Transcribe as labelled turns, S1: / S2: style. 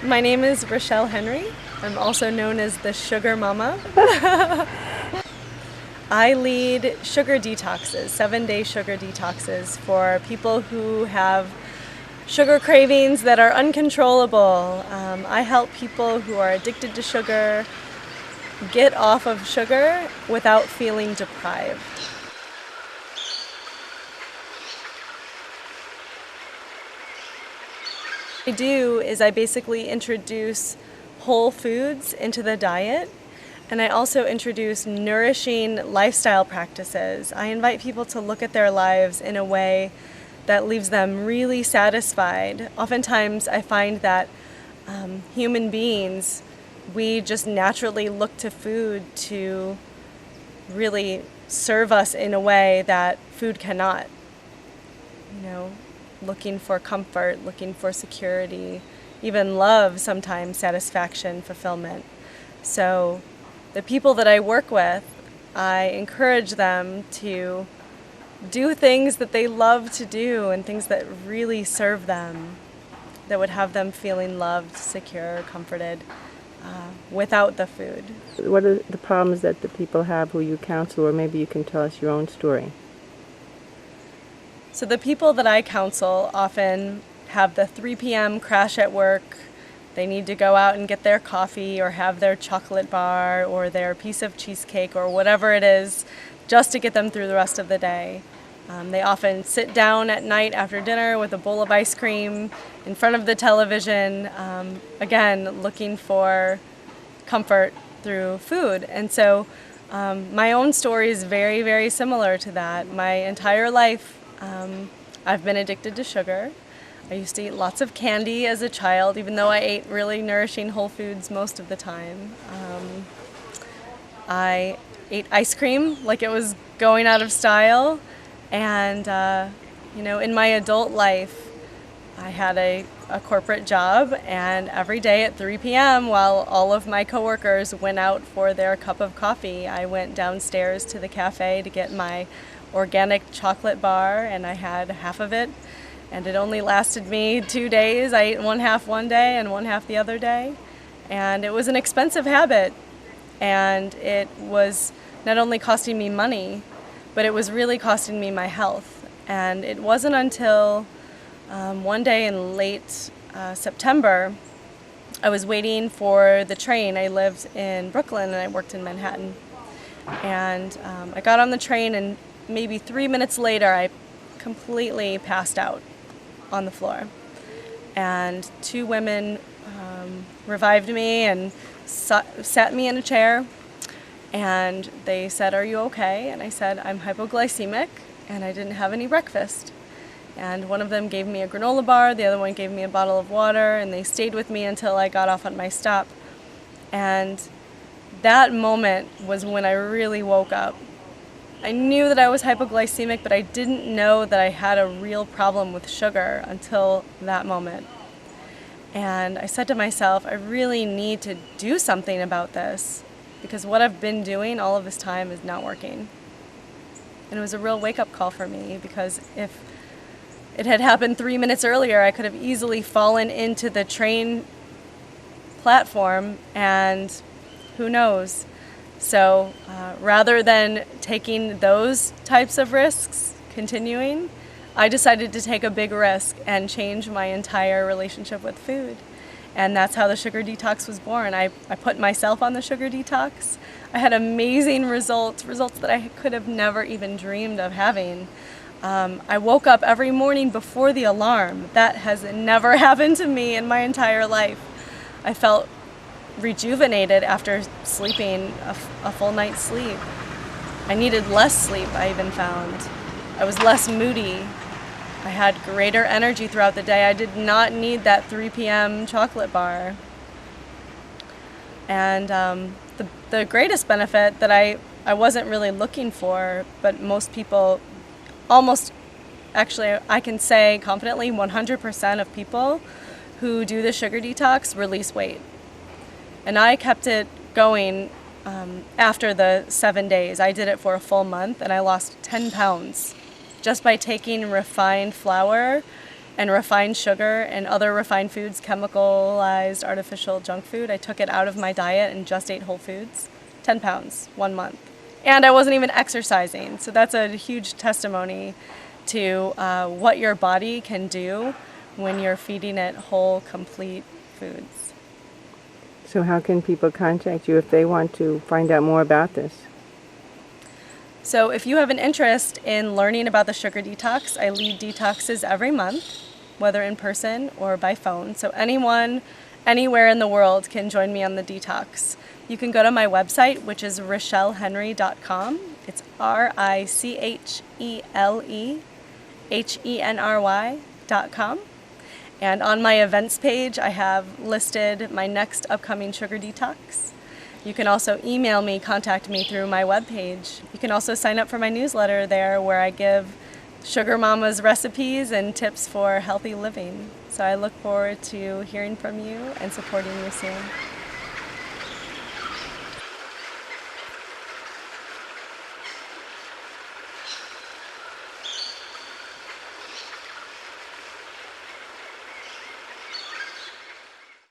S1: My name is Richele Henry. I'm also known as the Sugar Mama. I lead sugar detoxes, 7-day sugar detoxes for people who have sugar cravings that are uncontrollable. I help people who are addicted to sugar get off of sugar without feeling deprived. What I do is I basically introduce whole foods into the diet, and I also introduce nourishing lifestyle practices. I invite people to look at their lives in a way that leaves them really satisfied. Oftentimes I find that human beings, we just naturally look to food to really serve us in a way that food cannot. Looking for comfort, looking for security, even love sometimes, satisfaction, fulfillment. So the people that I work with, I encourage them to do things that they love to do and things that really serve them, that would have them feeling loved, secure, comforted, without the food.
S2: What are the problems that the people have who you counsel, or maybe you can tell us your own story?
S1: So the people that I counsel often have the 3 p.m. crash at work. They need to go out and get their coffee or have their chocolate bar or their piece of cheesecake or whatever it is just to get them through the rest of the day. They often sit down at night after dinner with a bowl of ice cream in front of the television, again, looking for comfort through food. And so my own story is very, very similar to that. My entire life, I've been addicted to sugar. I used to eat lots of candy as a child, even though I ate really nourishing whole foods most of the time. I ate ice cream like it was going out of style. And, in my adult life, I had a corporate job, and every day at 3 p.m. while all of my coworkers went out for their cup of coffee, I went downstairs to the cafe to get my organic chocolate bar, and I had half of it, and it only lasted me 2 days. I ate one half one day and one half the other day, and it was an expensive habit, and it was not only costing me money, but it was really costing me my health. And it wasn't until one day in late September, I was waiting for the train. I lived in Brooklyn and I worked in Manhattan, and I got on the train, and maybe 3 minutes later, I completely passed out on the floor. And 2 women revived me and sat me in a chair, and they said, "Are you okay?" And I said, "I'm hypoglycemic, and I didn't have any breakfast." And one of them gave me a granola bar, the other one gave me a bottle of water, and they stayed with me until I got off at my stop. And that moment was when I really woke up. I knew that I was hypoglycemic, but I didn't know that I had a real problem with sugar until that moment. And I said to myself, I really need to do something about this, because what I've been doing all of this time is not working. And it was a real wake-up call for me, because if it had happened 3 minutes earlier, I could have easily fallen into the train platform, and who knows. So rather than taking those types of risks, continuing, I decided to take a big risk and change my entire relationship with food. And that's how the sugar detox was born. I put myself on the sugar detox. I had amazing results that I could have never even dreamed of having. I woke up every morning before the alarm. That has never happened to me in my entire life. I felt rejuvenated after sleeping a full night's sleep. I needed less sleep, I even found. I was less moody. I had greater energy throughout the day. I did not need that 3 p.m. chocolate bar. And the greatest benefit that I wasn't really looking for, but most people, I can say confidently 100% of people who do the sugar detox release weight. And I kept it going after the 7 days. I did it for a full month, and I lost 10 pounds just by taking refined flour and refined sugar and other refined foods, chemicalized artificial junk food. I took it out of my diet and just ate whole foods. 10 pounds, 1 month. And I wasn't even exercising. So that's a huge testimony to what your body can do when you're feeding it whole, complete foods.
S2: So how can people contact you if they want to find out more about this?
S1: So if you have an interest in learning about the sugar detox, I lead detoxes every month, whether in person or by phone. So anyone, anywhere in the world can join me on the detox. You can go to my website, which is richelehenry.com. It's RICHELEHENRY.com. And on my events page, I have listed my next upcoming sugar detox. You can also email me, contact me through my webpage. You can also sign up for my newsletter there, where I give Sugar Mama's recipes and tips for healthy living. So I look forward to hearing from you and supporting you soon.